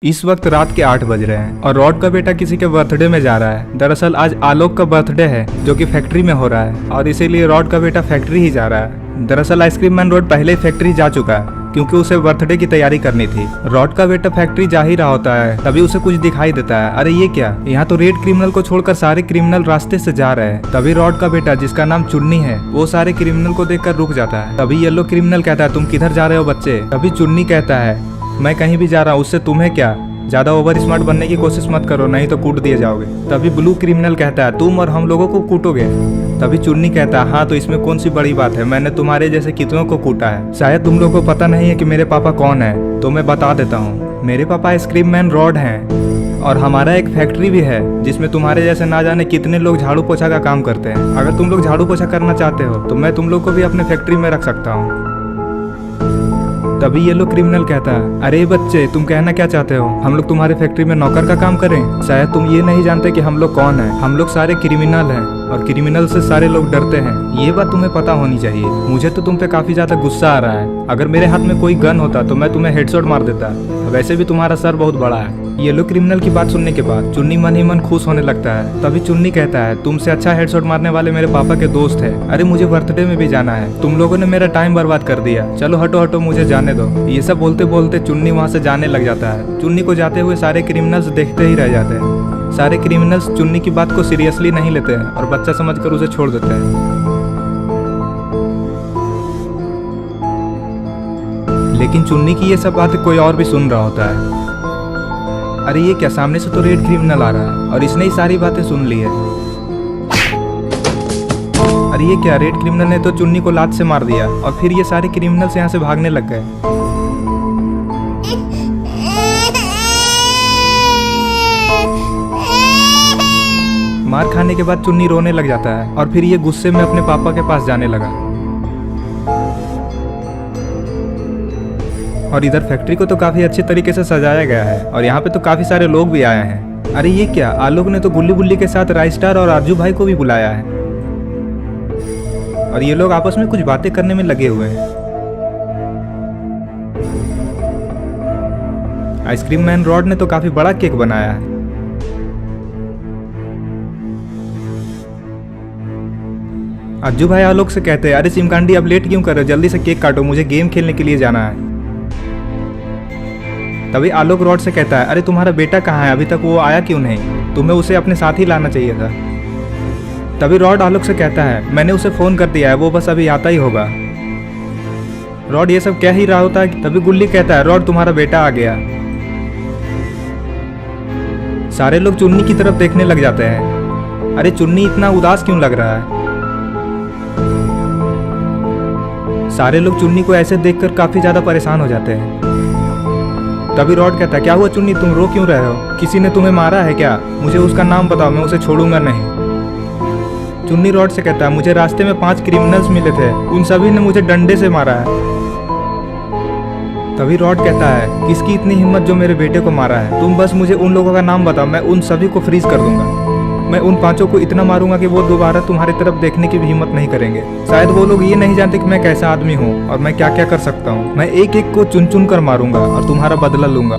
इस वक्त रात के 8 बज रहे हैं और रॉड का बेटा किसी के बर्थडे में जा रहा है। दरअसल आज आलोक का बर्थडे है जो कि फैक्ट्री में हो रहा है और इसीलिए रॉड का बेटा फैक्ट्री ही जा रहा है। दरअसल आइसक्रीम मैन रॉड पहले ही फैक्ट्री जा चुका है क्योंकि उसे बर्थडे की तैयारी करनी थी। रॉड का बेटा फैक्ट्री जा ही रहा होता है तभी उसे कुछ दिखाई देता है। अरे ये क्या, यहाँ तो रेड क्रिमिनल को छोड़कर सारे क्रिमिनल रास्ते से जा रहे हैं। तभी रॉड का बेटा जिसका नाम चुन्नी है वो सारे क्रिमिनल को देखकर रुक जाता है। तभी येलो क्रिमिनल कहता है तुम किधर जा रहे हो बच्चे। तभी चुन्नी कहता है मैं कहीं भी जा रहा हूँ, उससे तुम्हें क्या, ज्यादा ओवर स्मार्ट बनने की कोशिश मत करो नहीं तो कूट दिए जाओगे। तभी ब्लू क्रिमिनल कहता है तुम और हम लोगों को कूटोगे। तभी चुन्नी कहता है हाँ तो इसमें कौन सी बड़ी बात है, मैंने तुम्हारे जैसे कितनों को कूटा है। शायद तुम लोगों को पता नहीं है कि मेरे पापा कौन है, तो मैं बता देता हूँ। मेरे पापा आइसक्रीम मैन रॉड हैं और हमारा एक फैक्ट्री भी है जिसमें तुम्हारे जैसे ना जाने कितने लोग झाड़ू पोछा का काम करते हैं। अगर तुम लोग झाड़ू पोछा करना चाहते हो तो मैं तुम लोग को भी अपने फैक्ट्री में रख सकता हूँ। तभी येलो क्रिमिनल कहता है अरे बच्चे तुम कहना क्या चाहते हो, हम लोग तुम्हारे फैक्ट्री में नौकर का काम करें। शायद तुम ये नहीं जानते कि हम लोग कौन हैं। हम लोग सारे क्रिमिनल हैं और क्रिमिनल से सारे लोग डरते हैं। ये बात तुम्हें पता होनी चाहिए। मुझे तो तुम पे काफी ज्यादा गुस्सा आ रहा है। अगर मेरे हाथ में कोई गन होता तो मैं तुम्हें हेडशॉट मार देता। वैसे भी तुम्हारा सर बहुत बड़ा है। येलो क्रिमिनल की बात सुनने के बाद चुन्नी मन ही मन खुश होने लगता है। तभी चुन्नी कहता है तुमसे अच्छा हेडशॉट मारने वाले मेरे पापा के दोस्त है। अरे मुझे बर्थडे में भी जाना है, तुम लोगों ने मेरा टाइम बर्बाद कर दिया, चलो हटो हटो मुझे जाने दो। ये सब बोलते बोलते चुन्नी वहाँ से जाने लग जाता है। चुन्नी को जाते हुए सारे क्रिमिनल्स देखते ही रह जाते हैं। सारे क्रिमिनल्स चुन्नी की बात को सीरियसली नहीं लेते हैं और बच्चा समझकर उसे छोड़ देते हैं। लेकिन चुन्नी की ये सब बातें कोई और भी सुन रहा होता है। अरे ये क्या, सामने से तो रेड क्रिमिनल आ रहा है और इसने ही सारी बातें सुन ली है। अरे ये क्या, रेड क्रिमिनल ने तो चुन्नी को लात से मार दिया और फिर ये सारे क्रिमिनल्स यहाँ से भागने लग गए। मार खाने के बाद चुन्नी रोने लग जाता है और फिर ये गुस्से में अपने पापा के पास जाने लगा। और इधर फैक्ट्री को तो काफी अच्छे तरीके से सजाया गया है और यहाँ पे तो काफी सारे लोग भी आए हैं। अरे ये क्या, आलोक ने तो गुल्ली बुल्ली के साथ राइस्टार और आरजू भाई को भी बुलाया है और ये लोग आपस में कुछ बातें करने में लगे हुए हैं। आइसक्रीम मैन रॉड ने तो काफी बड़ा केक बनाया है। आरजू भाई आलोक से कहते हैं अरे सिमकांडी अब लेट क्यों कर रहे हो, जल्दी से केक काटो, मुझे गेम खेलने के लिए जाना है। तभी आलोक रॉड से कहता है अरे तुम्हारा बेटा कहाँ है, अभी तक वो आया क्यों नहीं, तुम्हें उसे अपने साथ ही लाना चाहिए था। तभी रॉड आलोक से कहता है मैंने उसे फोन कर दिया है, वो बस अभी आता ही होगा। रॉड ये सब कह ही रहा होता है तभी गुल्ली कहता है रॉड तुम्हारा बेटा आ गया। सारे लोग चुन्नी की तरफ देखने लग जाते हैं। अरे चुन्नी इतना उदास क्यों लग रहा है। सारे लोग चुन्नी को ऐसे देखकर काफी ज्यादा परेशान हो जाते हैं। तभी रॉड कहता है क्या हुआ चुन्नी, तुम रो क्यों रहे हो, किसी ने तुम्हें मारा है क्या, मुझे उसका नाम बताओ, मैं उसे छोड़ूंगा नहीं। चुन्नी रॉड से कहता है मुझे रास्ते में 5 क्रिमिनल्स मिले थे, उन सभी ने मुझे डंडे से मारा है। तभी रॉड कहता है किसकी इतनी हिम्मत जो मेरे बेटे को मारा है, तुम बस मुझे उन लोगों का नाम बताओ, मैं उन सभी को फ्रीज कर दूंगा। मैं उन 5 को इतना मारूंगा कि वो दोबारा तुम्हारी तरफ देखने की भी हिम्मत नहीं करेंगे। शायद वो लोग ये नहीं जानते कि मैं कैसा आदमी हूँ और मैं क्या क्या कर सकता हूँ। मैं एक एक को चुन चुन कर मारूंगा और तुम्हारा बदला लूंगा।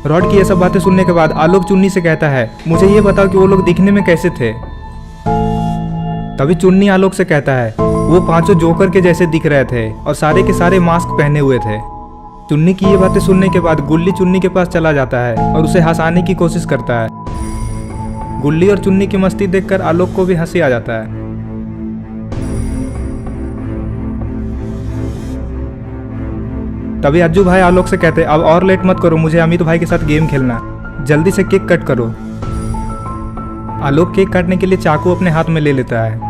रॉड की ये सब बातें सुनने के बाद आलोक चुन्नी से कहता है मुझे ये बताओ कि वो लोग दिखने में कैसे थे। तभी चुन्नी आलोक से कहता है वो 5 जोकर के जैसे दिख रहे थे और सारे के सारे मास्क पहने हुए थे। चुन्नी की ये बातें सुनने के बाद गुल्ली चुन्नी के पास चला जाता है और उसे हंसाने की कोशिश करता है। गुल्ली और चुन्नी की मस्ती देखकर आलोक को भी हंसी आ जाता है। तभी अज्जू भाई आलोक से कहते अब और लेट मत करो, मुझे अमित भाई के साथ गेम खेलना है, जल्दी से केक कट करो। आलोक केक काटने के लिए चाकू अपने हाथ में ले लेता है।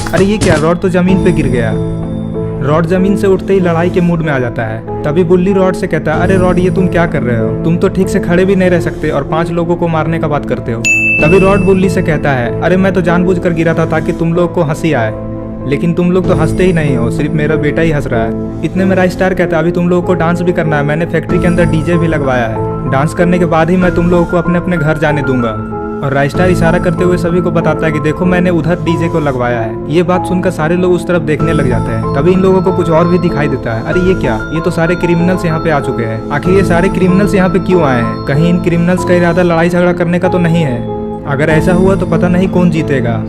अरे ये क्या, रॉड तो जमीन पे गिर गया। रॉड जमीन से उठते ही लड़ाई के मूड में आ जाता है। तभी बुल्ली रॉड से कहता है अरे रॉड ये तुम क्या कर रहे हो, तुम तो ठीक से खड़े भी नहीं रह सकते और 5 लोगों को मारने का बात करते हो। तभी रॉड बुल्ली से कहता है अरे मैं तो जानबूझकर गिरा था ताकि तुम लोग को हंसी आए, लेकिन तुम लोग तो हंसते ही नहीं हो, सिर्फ मेरा बेटा ही हंस रहा है। इतने में राइस्टार कहता है अभी तुम लोगों को डांस भी करना है, मैंने फैक्ट्री के अंदर डीजे भी लगवाया है, डांस करने के बाद ही मैं तुम लोगों को अपने अपने घर जाने दूंगा। और राइस्टार इशारा करते हुए सभी को बताता है कि देखो मैंने उधर डीजे को लगवाया है। ये बात सुनकर सारे लोग उस तरफ देखने लग जाते हैं। तभी इन लोगों को कुछ और भी दिखाई देता है। अरे ये क्या, ये तो सारे क्रिमिनल्स यहाँ पे आ चुके हैं। आखिर ये सारे क्रिमिनल्स यहाँ पे क्यों आए हैं? कहीं इन क्रिमिनल्स का इरादा लड़ाई झगड़ा करने का तो नहीं है? अगर ऐसा हुआ तो पता नहीं कौन जीतेगा।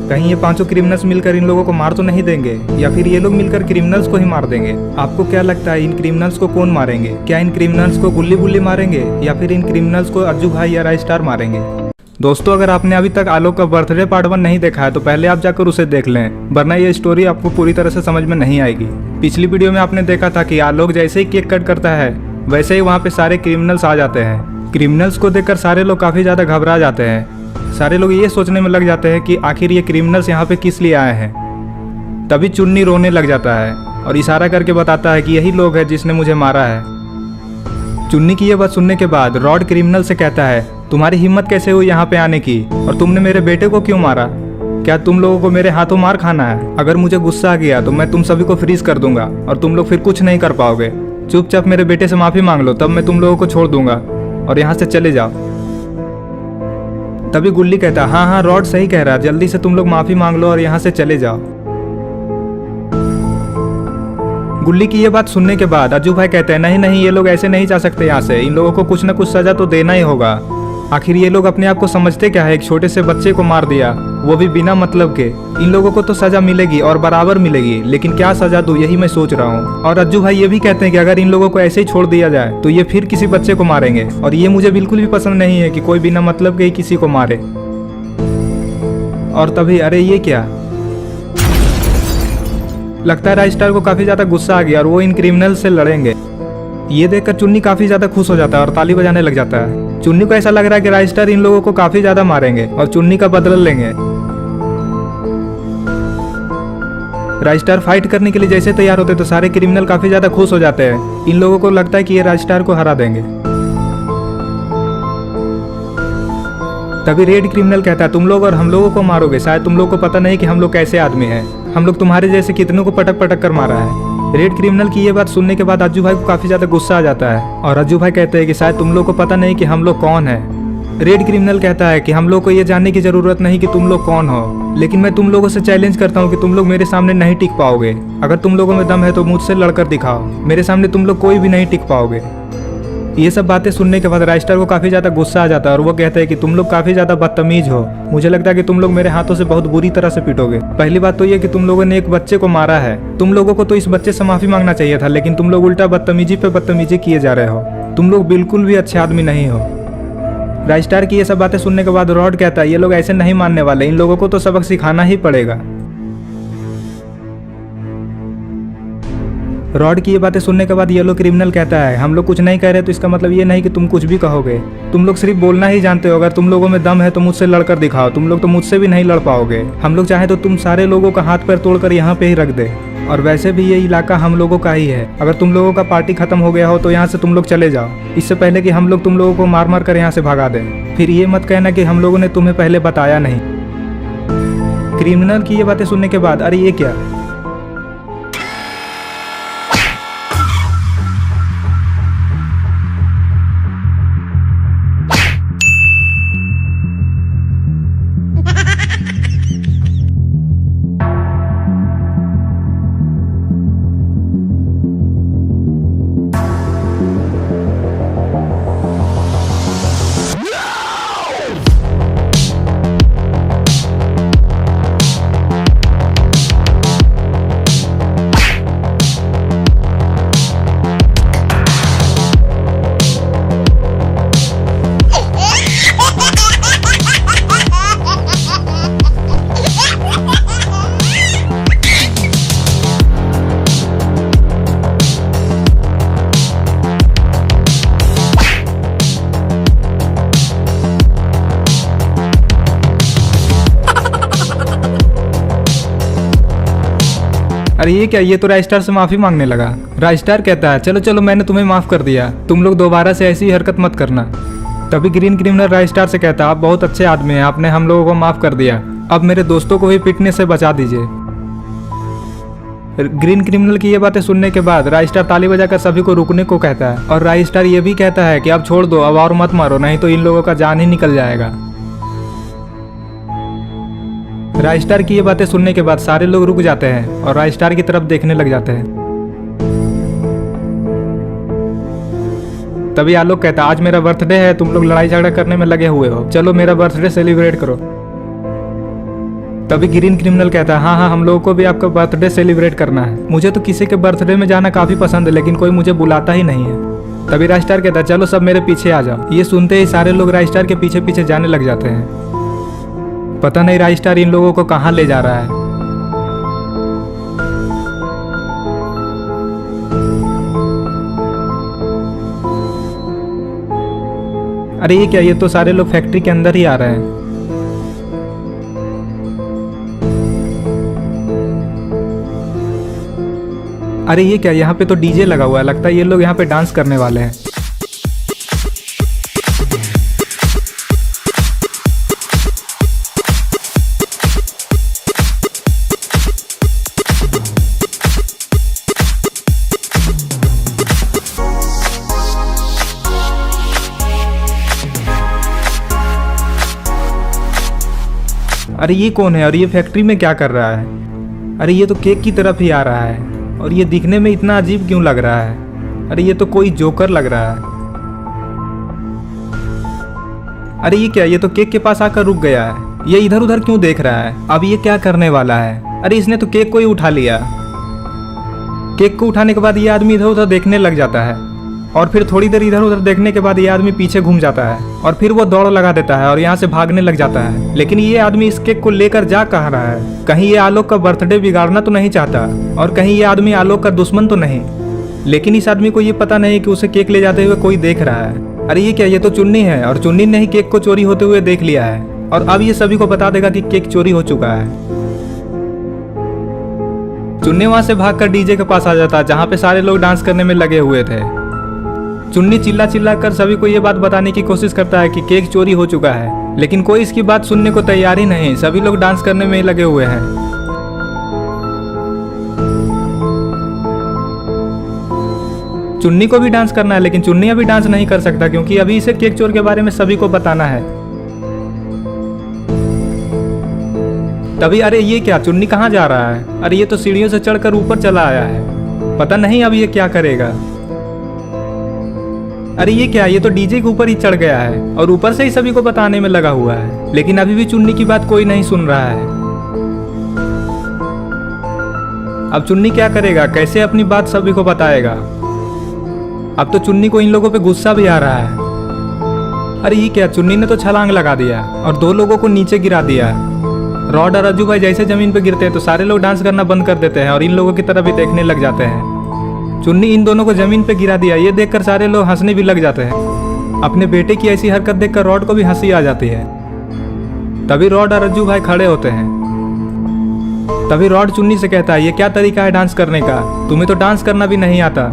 कहीं ये पांचों क्रिमिनल्स मिलकर इन लोगों को मार तो नहीं देंगे, या फिर ये लोग मिलकर क्रिमिनल्स को ही मार देंगे? आपको क्या लगता है इन क्रिमिनल्स को कौन मारेंगे? क्या इन क्रिमिनल्स को गुल्ली बुल्ली मारेंगे, या फिर इन क्रिमिनल्स को अज्जू भाई या राइस्टार मारेंगे? दोस्तों, अगर आपने अभी तक आलोक का बर्थडे पार्ट 1 नहीं देखा है तो पहले आप जाकर उसे देख लें, वरना ये स्टोरी आपको पूरी तरह से समझ में नहीं आएगी। पिछली वीडियो में आपने देखा था कि आलोक जैसे ही केक कट करता है वैसे ही वहाँ पे सारे क्रिमिनल्स आ जाते हैं। क्रिमिनल्स को देखकर सारे लोग काफ़ी ज़्यादा घबरा जाते हैं। सारे लोग ये सोचने में लग जाते हैं कि आखिर ये क्रिमिनल्स यहाँ पे किस लिए आए हैं। तभी चुन्नी रोने लग जाता है और इशारा करके बताता है कि यही लोग हैं जिसने मुझे मारा है। चुन्नी की ये बात सुनने के बाद रॉड क्रिमिनल से कहता है, तुम्हारी हिम्मत कैसे हुई यहाँ पे आने की, और तुमने मेरे बेटे को क्यों मारा? क्या तुम लोगों को मेरे हाथों मार खाना है? अगर मुझे गुस्सा आ गया तो मैं तुम सभी को फ्रीज कर दूंगा और तुम लोग फिर कुछ नहीं कर पाओगे। चुपचाप मेरे बेटे से माफी मांग लो, तब मैं तुम लोगों को छोड़ दूंगा और यहाँ से चले जाओ। तभी गुल्ली कहता है, हाँ हाँ रॉड सही कह रहा है, जल्दी से तुम लोग माफी मांग लो और यहाँ से चले जाओ। गुल्ली की ये बात सुनने के बाद अज्जू भाई कहते हैं, नहीं नहीं, ये लोग ऐसे नहीं जा सकते यहाँ से, इन लोगों को कुछ न कुछ सजा तो देना ही होगा। आखिर ये लोग अपने आप को समझते क्या है, एक छोटे से बच्चे को मार दिया, वो भी बिना मतलब के। इन लोगों को तो सजा मिलेगी और बराबर मिलेगी, लेकिन क्या सजा दूं यही मैं सोच रहा हूँ। और अज्जू भाई ये भी कहते हैं कि अगर इन लोगों को ऐसे ही छोड़ दिया जाए तो ये फिर किसी बच्चे को मारेंगे, और ये मुझे बिल्कुल भी पसंद नहीं है कि कोई बिना मतलब के ही किसी को मारे। और तभी अरे ये क्या, लगता है राइस्टार को काफी ज्यादा गुस्सा आ गया और वो इन क्रिमिनल से लड़ेंगे। ये देखकर चुन्नी काफी ज्यादा खुश हो जाता है और ताली बजाने लग जाता है। चुन्नी को ऐसा लग रहा है कि राइस्टार इन लोगों को काफी ज्यादा मारेंगे और चुन्नी का बदला लेंगे। राइस्टार फाइट करने के लिए जैसे तैयार होते तो सारे क्रिमिनल काफी ज्यादा खुश हो जाते हैं। इन लोगों को लगता है कि ये राइस्टार को हरा देंगे। तभी रेड क्रिमिनल कहता है, तुम लोग और हम लोगों को मारोगे, शायद तुम लोग को पता नहीं कि हम लोग कैसे आदमी हैं। हम लोग तुम्हारे जैसे कितनों को पटक पटक कर मारा है। रेड क्रिमिनल की ये बात सुनने के बाद अज्जू भाई को काफी ज्यादा गुस्सा आ जाता है और अज्जू भाई कहते हैं कि शायद तुम लोग को पता नहीं कि हम लोग कौन हैं। रेड क्रिमिनल कहता है कि हम लोग को ये जानने की जरूरत नहीं कि तुम लोग कौन हो, लेकिन मैं तुम लोगों से चैलेंज करता हूँ कि तुम लोग मेरे सामने नहीं टिक पाओगे। अगर तुम लोगों में दम है तो मुझसे लड़कर दिखाओ, मेरे सामने तुम लोग कोई भी नहीं टिक पाओगे। ये सब बातें सुनने के बाद राइस्टार को काफी ज्यादा गुस्सा आ जाता है और वो कहता है कि तुम लोग काफी ज्यादा बदतमीज हो। मुझे लगता है कि तुम लोग मेरे हाथों से बहुत बुरी तरह से पीटोगे। पहली बात तो ये कि तुम लोगों ने एक बच्चे को मारा है। तुम लोगों को तो इस बच्चे से माफी मांगना चाहिए था, लेकिन तुम लोग उल्टा बदतमीजी पे बदतमीजी किए जा रहे हो। तुम लोग बिल्कुल भी अच्छे आदमी नहीं हो। राइस्टार की ये सब बातें सुनने के बाद रॉड कहता है, ये लोग ऐसे नहीं मानने वाले, इन लोगों को तो सबक सिखाना ही पड़ेगा। रॉड की ये बातें सुनने के बाद येलो क्रिमिनल कहता है, हम लोग कुछ नहीं कह रहे तो इसका मतलब ये नहीं कि तुम कुछ भी कहोगे। तुम लोग सिर्फ बोलना ही जानते हो। अगर तुम लोगों में दम है तो मुझसे लड़कर दिखाओ। तुम लोग तो मुझसे भी नहीं लड़ पाओगे। हम लोग चाहे तो तुम सारे लोगों का हाथ पैर तोड़कर यहाँ पे ही रख दे। और वैसे भी ये इलाका हम लोगों का ही है। अगर तुम लोगों का पार्टी खत्म हो गया हो तो यहाँ से तुम लोग चले जाओ, इससे पहले कि हम लोग तुम लोगों को मार मार कर यहाँ से भगा दें। फिर ये मत कहना कि हम लोगों ने तुम्हें पहले बताया नहीं। क्रिमिनल की ये बातें सुनने के बाद अरे ये क्या, अरे ये क्या, ये तो राइस्टार से माफी मांगने लगा। राइस्टार कहता है, चलो चलो मैंने तुम्हें माफ कर दिया, तुम लोग दोबारा से ऐसी हरकत मत करना। तभी ग्रीन क्रिमिनल राइस्टार से कहता है, आप बहुत अच्छे आदमी हैं, आपने हम लोगों को माफ कर दिया, अब मेरे दोस्तों को भी पिटने से बचा दीजिए। ग्रीन क्रिमिनल की ये बातें सुनने के बाद राइस्टार ताली बजाकर सभी को रुकने को कहता है और राइस्टार ये भी कहता है कि अब छोड़ दो, अब और मत मारो, नहीं तो इन लोगों का जान ही निकल जाएगा। राजस्टार की ये बातें सुनने के बाद सारे लोग रुक जाते हैं और राजस्टार की तरफ देखने लग जाते हैं। तभी आलोक कहता है आज मेरा बर्थडे है, तुम लोग लड़ाई झगड़ा करने में लगे हुए हो, चलो मेरा बर्थडे सेलिब्रेट करो। तभी ग्रीन क्रिमिनल कहता है हाँ हम लोगों को भी आपका बर्थडे सेलिब्रेट करना है। मुझे तो किसी के बर्थडे में जाना काफी पसंद है, लेकिन कोई मुझे बुलाता ही नहीं है। तभी राजस्टार कहता है चलो सब मेरे पीछे आ जाओ। ये सुनते ही सारे लोग राजस्टार के पीछे पीछे जाने लग जाते हैं। पता नहीं राजस्टार इन लोगों को कहाँ ले जा रहा है। अरे ये क्या, ये तो सारे लोग फैक्ट्री के अंदर ही आ रहे हैं। अरे ये क्या, यहाँ पे तो डीजे लगा हुआ है, लगता है ये लोग यहाँ पे डांस करने वाले हैं। अरे ये कौन है और ये फैक्ट्री में क्या कर रहा है? अरे ये तो केक की तरफ ही आ रहा है और ये दिखने में इतना अजीब क्यों लग रहा है? अरे ये तो कोई जोकर लग रहा है। अरे ये क्या, ये तो केक के पास आकर रुक गया है। ये इधर उधर क्यों देख रहा है? अब ये क्या करने वाला है? अरे इसने तो केक को ही उठा लिया। केक को उठाने के बाद ये आदमी इधर उधर देखने लग जाता है और फिर थोड़ी देर इधर उधर देखने के बाद ये आदमी पीछे घूम जाता है और फिर वो दौड़ लगा देता है और यहाँ से भागने लग जाता है। लेकिन ये आदमी इस केक को लेकर जा कहाँ रहा है? कहीं ये आलोक का बर्थडे बिगाड़ना तो नहीं चाहता और कहीं ये आदमी आलोक का दुश्मन तो नहीं? लेकिन इस आदमी को ये पता नहीं कि उसे केक ले जाते हुए कोई देख रहा है। अरे ये क्या, ये तो चुन्नी है और चुन्नी ने ही केक को चोरी होते हुए देख लिया है और अब ये सभी को बता देगा कि केक चोरी हो चुका है। चुन्नी वहां से भागकर डीजे के पास आ जाता है जहाँ पे सारे लोग डांस करने में लगे हुए थे। चुन्नी चिल्ला चिल्ला कर सभी को ये बात बताने की कोशिश करता है कि केक चोरी हो चुका है, लेकिन कोई इसकी बात सुनने को तैयार ही नहीं। सभी लोग डांस करने में ही लगे हुए हैं। चुन्नी को भी डांस करना है, लेकिन चुन्नी अभी डांस नहीं कर सकता क्योंकि अभी इसे केक चोर के बारे में सभी को बताना है। तभी अरे ये क्या, चुन्नी कहाँ जा रहा है? अरे ये तो सीढ़ियों से चढ़कर ऊपर चला आया है, पता नहीं अब ये क्या करेगा। अरे ये क्या, ये तो डीजे के ऊपर ही चढ़ गया है और ऊपर से ही सभी को बताने में लगा हुआ है, लेकिन अभी भी चुन्नी की बात कोई नहीं सुन रहा है। अब चुन्नी क्या करेगा, कैसे अपनी बात सभी को बताएगा? अब तो चुन्नी को इन लोगों पे गुस्सा भी आ रहा है। अरे ये क्या, चुन्नी ने तो छलांग लगा दिया और 2 लोगों को नीचे गिरा दिया। रॉड और अज्जू भाई जैसे जमीन पे गिरते हैं तो सारे लोग डांस करना बंद कर देते हैं और इन लोगों की तरफ भी देखने लग जाते हैं। चुन्नी इन दोनों को जमीन पे गिरा दिया, ये देखकर सारे लोग हंसने भी लग जाते हैं। अपने बेटे की ऐसी हरकत देखकर रॉड को भी हंसी आ जाती है। तभी रॉड और अज्जू भाई खड़े होते हैं। तभी रॉड चुन्नी से कहता है ये क्या तरीका है डांस करने का, तुम्हें तो डांस करना भी नहीं आता।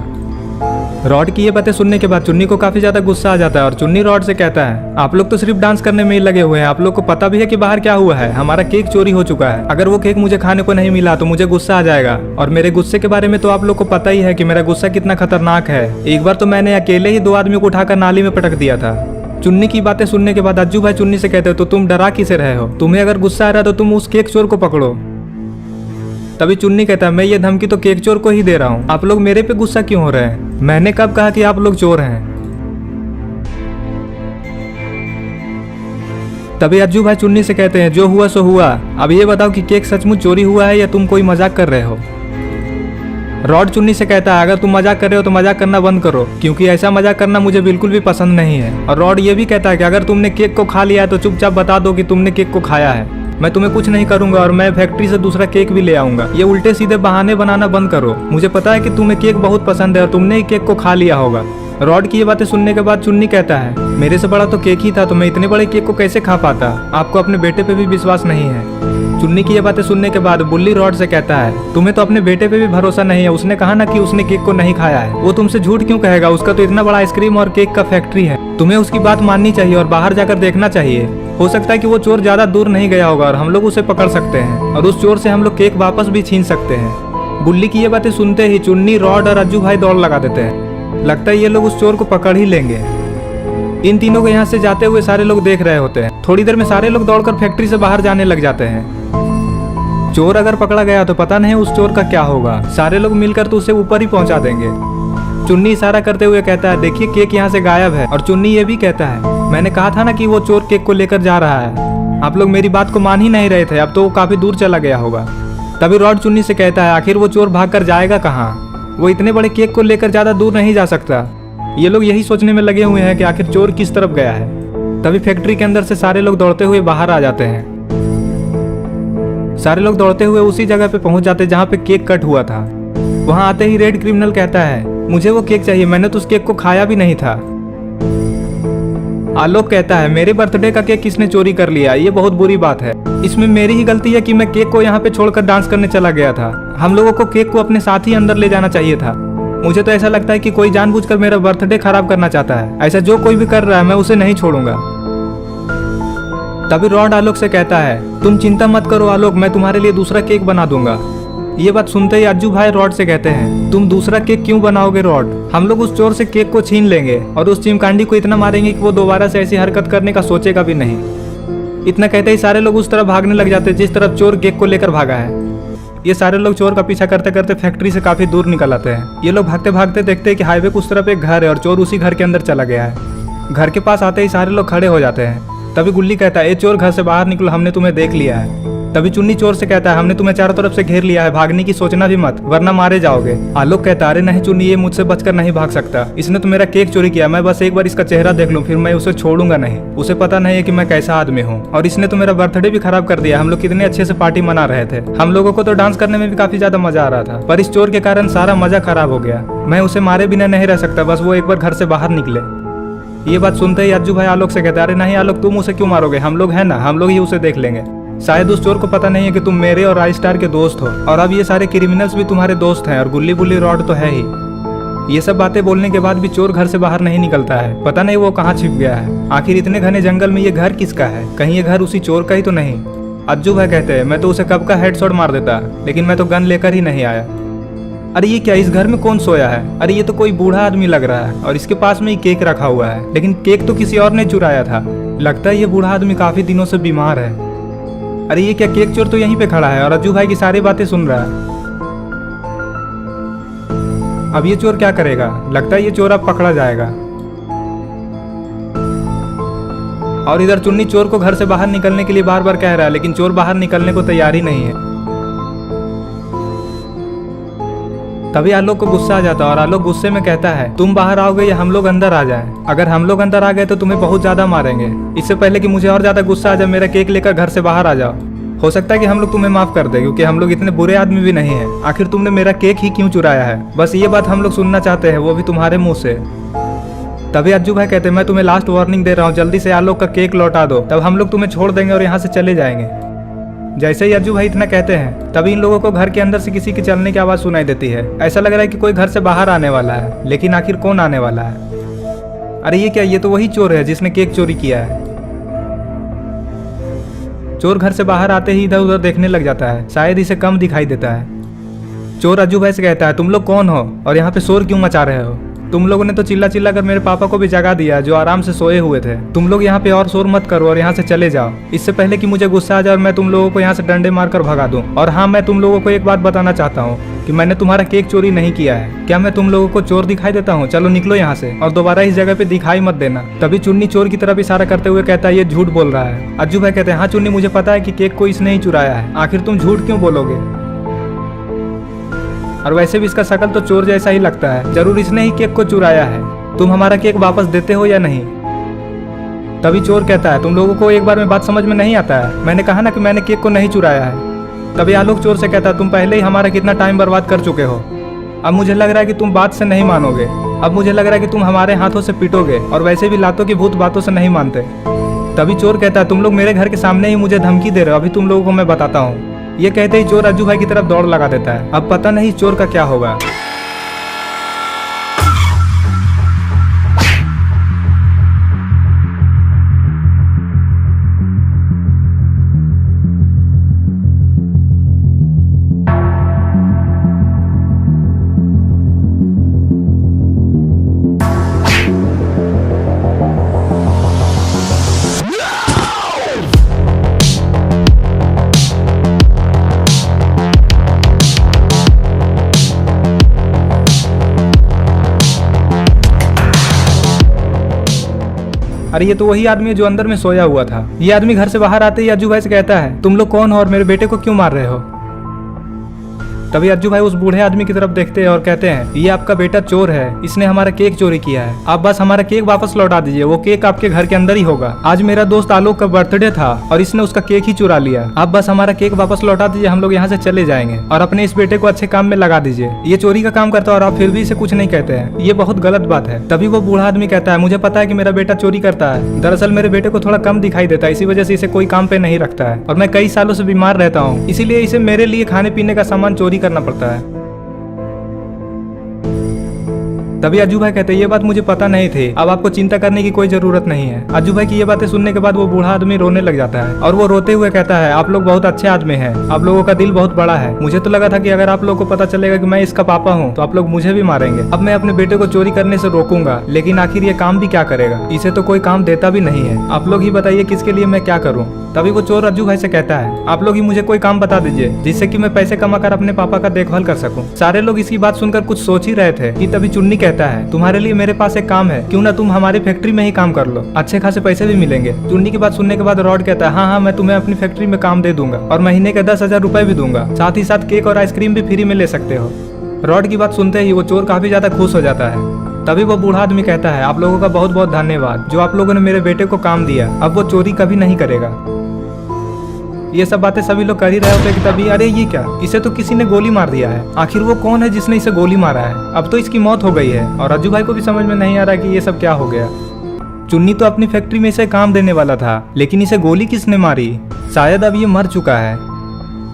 रॉड की ये बातें सुनने के बाद चुन्नी को काफी ज्यादा गुस्सा आ जाता है और चुन्नी रॉड से कहता है आप लोग तो सिर्फ डांस करने में ही लगे हुए हैं, आप लोग को पता भी है कि बाहर क्या हुआ है, हमारा केक चोरी हो चुका है। अगर वो केक मुझे खाने को नहीं मिला तो मुझे गुस्सा आ जाएगा और मेरे गुस्से के बारे में तो आप लोग को पता ही है कि मेरा गुस्सा कितना खतरनाक है। एक बार तो मैंने अकेले ही 2 आदमी को उठाकर नाली में पटक दिया था। चुन्नी की बातें सुनने के बाद अज्जू भाई चुन्नी से कहते हो तो तुम डरा किसे रहे हो, तुम्हें अगर गुस्सा आ रहा है तो तुम उस केक चोर को पकड़ो। तभी चुन्नी कहता है मैं ये धमकी तो केक चोर को ही दे रहा हूँ, आप लोग मेरे पे गुस्सा क्यों हो रहे हैं? मैंने कब कहा कि आप लोग चोर हैं? तभी अज्जू भाई चुन्नी से कहते हैं जो हुआ सो हुआ, अब ये बताओ कि केक सचमुच चोरी हुआ है या तुम कोई मजाक कर रहे हो? रॉड चुन्नी से कहता है अगर तुम मजाक कर रहे हो तो मजाक करना बंद करो, क्योंकि ऐसा मजाक करना मुझे बिल्कुल भी पसंद नहीं है। और रॉड ये भी कहता है कि अगर तुमने केक को खा लिया है तो चुपचाप बता दो कि तुमने केक को खाया है, मैं तुम्हें कुछ नहीं करूंगा और मैं फैक्ट्री से दूसरा केक भी ले आऊंगा। ये उल्टे सीधे बहाने बनाना बंद करो, मुझे पता है कि तुम्हें केक बहुत पसंद है और तुमने ही केक को खा लिया होगा। रॉड की ये बातें सुनने के बाद चुन्नी कहता है मेरे से बड़ा तो केक ही था, तो मैं इतने बड़े केक को कैसे खा पाता? आपको अपने बेटे पे भी विश्वास नहीं है। चुन्नी की ये बातें सुनने के बाद बुल्ली रॉड से कहता है तुम्हें तो अपने बेटे पे भी भरोसा नहीं है, उसने कहा ना कि उसने केक को नहीं खाया है, वो तुमसे झूठ क्यों कहेगा? उसका तो इतना बड़ा आइसक्रीम और केक का फैक्ट्री है, तुम्हें उसकी बात माननी चाहिए और बाहर जाकर देखना चाहिए। हो सकता है कि वो चोर ज्यादा दूर नहीं गया होगा और हम लोग उसे पकड़ सकते हैं और उस चोर से हम लोग केक वापस भी छीन सकते हैं। बुल्ली की ये बातें सुनते ही चुन्नी, रॉड और अज्जू भाई दौड़ लगा देते हैं। लगता है ये लोग उस चोर को पकड़ ही लेंगे। इन तीनों को यहाँ से जाते हुए सारे लोग देख रहे होते हैं। थोड़ी देर में सारे लोग दौड़कर फैक्ट्री से बाहर जाने लग जाते हैं। चोर अगर पकड़ा गया तो पता नहीं उस चोर का क्या होगा, सारे लोग मिलकर तो उसे ऊपर ही पहुंचा देंगे। चुन्नी इशारा करते हुए कहता है देखिए केक यहाँ से गायब है। और चुन्नी ये भी कहता है मैंने कहा था ना कि वो चोर केक को लेकर जा रहा है, आप लोग मेरी बात को मान ही नहीं रहे थे, अब तो वो काफी दूर चला गया होगा। तभी रॉड चुन्नी से कहता है आखिर वो चोर भाग कर जाएगा कहाँ, वो इतने बड़े केक को लेकर ज्यादा दूर नहीं जा सकता। ये लोग यही सोचने में लगे हुए हैं कि आखिर चोर किस तरफ गया है। तभी फैक्ट्री के अंदर से सारे लोग दौड़ते हुए बाहर आ जाते हैं। सारे लोग दौड़ते हुए उसी जगह पे पहुंच जाते जहाँ पे केक कट हुआ था। वहां आते ही रेड क्रिमिनल कहता है मुझे वो केक चाहिए, मैंने तो उस केक को खाया भी नहीं था। आलोक कहता है मेरे बर्थडे का केक किसने चोरी कर लिया, ये बहुत बुरी बात है, इसमें मेरी ही गलती है कि मैं केक को यहाँ पे छोड़कर डांस करने चला गया था। हम लोगों को केक को अपने साथ ही अंदर ले जाना चाहिए था। मुझे तो ऐसा लगता है कि कोई जानबूझकर मेरा बर्थडे खराब करना चाहता है, ऐसा जो कोई भी कर रहा है मैं उसे नहीं छोड़ूंगा। तभी रॉड आलोक से कहता है तुम चिंता मत करो आलोक, मैं तुम्हारे लिए दूसरा केक बना दूंगा। ये बात सुनते ही अज्जू भाई रॉड से कहते हैं तुम दूसरा केक क्यों बनाओगे रॉड, हम लोग उस चोर से केक को छीन लेंगे और उस चिमकांडी को इतना मारेंगे कि वो दोबारा से ऐसी हरकत करने का सोचेगा भी नहीं। इतना कहते ही सारे लोग उस तरफ भागने लग जाते जिस तरफ चोर केक को लेकर भागा है। ये सारे लोग चोर का पीछा करते करते फैक्ट्री से काफी दूर निकल आते हैं। ये लोग भागते भागते देखते हैं कि हाईवे के उस तरफ एक घर है और चोर उसी घर के अंदर चला गया है। घर के पास आते ही सारे लोग खड़े हो जाते हैं। तभी गुल्ली कहता है ए चोर घर से बाहर निकलो, हमने तुम्हें देख लिया है। तभी चुन्नी चोर से कहता है हमने तुम्हें चारों तरफ से घेर लिया है, भागने की सोचना भी मत वरना मारे जाओगे। आलोक कहता है अरे नहीं चुन्नी, ये मुझसे बचकर नहीं भाग सकता, इसने तो मेरा केक चोरी किया, मैं बस एक बार इसका चेहरा देख लूं फिर मैं उसे छोड़ूंगा नहीं। उसे पता नहीं है कि मैं कैसा आदमी हूँ और इसने तो मेरा बर्थडे भी खराब कर दिया। हम लोग कितने अच्छे से पार्टी मना रहे थे, हम लोगों को तो डांस करने में भी काफी ज्यादा मजा आ रहा था, पर इस चोर के कारण सारा मजा खराब हो गया। मैं उसे मारे बिना नहीं रह सकता, बस वो एक बार घर से बाहर निकले। ये बात सुनते ही अज्जू भाई आलोक से कहता है अरे नहीं आलोक, तुम उसे क्यों मारोगे, हम लोग हैं ना, हम लोग ही उसे देख लेंगे। शायद उस चोर को पता नहीं है कि तुम मेरे और राय स्टार के दोस्त हो और अब ये सारे क्रिमिनल्स भी तुम्हारे दोस्त हैं और गुल्ली बुल्ली रॉड तो है ही। ये सब बातें बोलने के बाद भी चोर घर से बाहर नहीं निकलता है, पता नहीं वो कहाँ छिप गया है। आखिर इतने घने जंगल में ये घर किसका है, कहीं ये घर उसी चोर का ही तो नहीं। अज्जू भाई कहते हैं मैं तो उसे कब का हेडशॉट मार देता, लेकिन मैं तो गन लेकर ही नहीं आया। अरे ये क्या, इस घर में कौन सोया है, अरे ये तो कोई बूढ़ा आदमी लग रहा है और इसके पास में ही केक रखा हुआ है, लेकिन केक तो किसी और ने चुराया था। लगता है ये बूढ़ा आदमी काफी दिनों से बीमार है। अरे ये क्या, केक चोर तो यहीं पे खड़ा है और अज्जू भाई की सारी बातें सुन रहा है। अब ये चोर क्या करेगा, लगता है ये चोर अब पकड़ा जाएगा। और इधर चुन्नी चोर को घर से बाहर निकलने के लिए बार बार कह रहा है, लेकिन चोर बाहर निकलने को तैयार ही नहीं है। तभी आलोक को गुस्सा आ जाता है और आलोक गुस्से में कहता है तुम बाहर आओगे या हम लोग अंदर आ जाएं? अगर हम लोग अंदर आ गए तो तुम्हें बहुत ज्यादा मारेंगे। इससे पहले कि मुझे और ज्यादा गुस्सा आ जाए, मेरा केक लेकर घर से बाहर आ जाओ। हो सकता है कि हम लोग तुम्हें माफ कर दे, क्योंकि हम लोग इतने बुरे आदमी भी नहीं है। आखिर तुमने मेरा केक ही क्यों चुराया है, बस ये बात हम लोग सुनना चाहते हैं, वो भी तुम्हारे मुंह से। तभी अज्जू भाई कहते हैं मैं तुम्हें लास्ट वार्निंग दे रहा हूँ, जल्दी से आलोक का केक लौटा दो, तब हम लोग तुम्हें छोड़ देंगे और यहाँ से चले जाएंगे। जैसे ही अज्जू भाई इतना कहते हैं तभी इन लोगों को घर के अंदर से किसी के चलने की आवाज सुनाई देती है। ऐसा लग रहा है कि कोई घर से बाहर आने वाला है, लेकिन आखिर कौन आने वाला है। अरे ये क्या, ये तो वही चोर है जिसने केक चोरी किया है। चोर घर से बाहर आते ही इधर उधर देखने लग जाता है, शायद इसे कम दिखाई देता है। चोर अज्जू भाई से कहता है तुम लोग कौन हो और यहाँ पे शोर क्यों मचा रहे हो? तुम लोगों ने तो चिल्ला चिल्ला कर मेरे पापा को भी जगा दिया जो आराम से सोए हुए थे। तुम लोग यहाँ पे और शोर मत करो और यहाँ से चले जाओ, इससे पहले कि मुझे गुस्सा आ जाए और मैं तुम लोगों को यहाँ से डंडे मारकर भगा दूं। और हाँ, मैं तुम लोगों को एक बात बताना चाहता हूँ कि मैंने तुम्हारा केक चोरी नहीं किया है। क्या मैं तुम लोगों को चोर दिखाई देता हूँ? चलो निकलो यहाँ से और दोबारा इस जगह पे दिखाई मत देना। तभी चुन्नी चोर की तरफ इशारा करते हुए कहता है ये झूठ बोल रहा है। अज्जू भाई कहते हैं हाँ चुन्नी, मुझे पता है कि केक को इसने ही चुराया है, आखिर तुम झूठ क्यों बोलोगे? और वैसे भी इसका शक्ल तो चोर जैसा ही लगता है, जरूर इसने ही केक को चुराया है। तुम हमारा केक वापस देते हो या नहीं? तभी चोर कहता है तुम लोगों को एक बार में बात समझ में नहीं आता है, मैंने कहा ना कि मैंने केक को नहीं चुराया है। तभी आलोक चोर से कहता है तुम पहले ही हमारा कितना टाइम बर्बाद कर चुके हो, अब मुझे लग रहा है कि तुम बात से नहीं मानोगे। अब मुझे लग रहा है कि तुम हमारे हाथों से पीटोगे, और वैसे भी लातों की भूत बातों से नहीं मानते। तभी चोर कहता है तुम लोग मेरे घर के सामने ही मुझे धमकी दे रहे हो, अभी तुम लोगों को मैं बताता हूँ। ये कहते ही चोर अज्जू भाई की तरफ दौड़ लगा देता है। अब पता नहीं चोर का क्या होगा। अरे ये तो वही आदमी है जो अंदर में सोया हुआ था। ये आदमी घर से बाहर आते ही अज्जू भाई से कहता है, तुम लोग कौन हो और मेरे बेटे को क्यों मार रहे हो? तभी अज्जू भाई उस बूढ़े आदमी की तरफ देखते हैं और कहते हैं, ये आपका बेटा चोर है, इसने हमारा केक चोरी किया है, आप बस हमारा केक वापस लौटा दीजिए, वो केक आपके घर के अंदर ही होगा। आज मेरा दोस्त आलोक का बर्थडे था और इसने उसका केक ही चुरा लिया, आप बस हमारा केक वापस लौटा दीजिए, हम लोग यहाँ से चले जाएंगे और अपने इस बेटे को अच्छे काम में लगा दीजिए। ये चोरी का काम करता है और आप फिर भी इसे कुछ नहीं कहते हैं, ये बहुत गलत बात है। तभी वो बूढ़ा आदमी कहता है, मुझे पता है कि मेरा बेटा चोरी करता है, दरअसल मेरे बेटे को थोड़ा कम दिखाई देता है, इसी वजह से इसे कोई काम पे नहीं रखता है और मैं कई सालों से बीमार रहता हूँ, इसीलिए इसे मेरे लिए खाने पीने का सामान चोरी करना पड़ता है। तभी अज्जू भाई कहते हैं, ये बात मुझे पता नहीं थी, अब आपको चिंता करने की कोई जरूरत नहीं है। अज्जू भाई की ये बातें सुनने के बाद वो बूढ़ा आदमी रोने लग जाता है और वो रोते हुए कहता है, आप लोग बहुत अच्छे आदमी हैं, आप लोगों का दिल बहुत बड़ा है, मुझे तो लगा था कि अगर आप लोगों को पता चलेगा कि मैं इसका पापा हूँ तो आप लोग मुझे भी मारेंगे। अब मैं अपने बेटे को चोरी करने से रोकूंगा, लेकिन आखिर ये काम भी क्या करेगा, इसे तो कोई काम देता भी नहीं है, आप लोग ही बताइए किसके लिए मैं क्या करूँ। तभी वो चोर अज्जू भाई से कहता है, आप लोग ही मुझे कोई काम बता दीजिए जिससे कि मैं पैसे कमाकर अपने पापा का देखभाल कर सकूं। सारे लोग इसकी बात सुनकर कुछ सोच ही रहे थे कि तभी चुन्नी कहता है, तुम्हारे लिए मेरे पास एक काम है, क्यों ना तुम हमारी फैक्ट्री में ही काम कर लो, अच्छे खासे पैसे भी मिलेंगे। चुन्नी की बात सुनने के बाद रॉड कहता है, हाँ, मैं तुम्हें अपनी फैक्ट्री में काम दे दूंगा और महीने के 10,000 रुपए भी दूंगा, साथ ही साथ केक और आइसक्रीम भी फ्री में ले सकते हो। रॉड की बात सुनते ही वो चोर काफी ज्यादा खुश हो जाता है। तभी वो बूढ़ा आदमी कहता है, आप लोगों का बहुत बहुत धन्यवाद, जो आप लोगों ने मेरे बेटे को काम दिया, अब वो चोरी कभी नहीं करेगा। ये सब बातें सभी लोग कर ही रहे होते कि तभी, अरे ये क्या, इसे तो किसी ने गोली मार दिया है, आखिर वो कौन है जिसने इसे गोली मारा है, अब तो इसकी मौत हो गई है। और अज्जू भाई को भी समझ में नहीं आ रहा कि ये सब क्या हो गया। चुन्नी तो अपनी फैक्ट्री में इसे काम देने वाला था, लेकिन इसे गोली किसने मारी, शायद अब ये मर चुका है।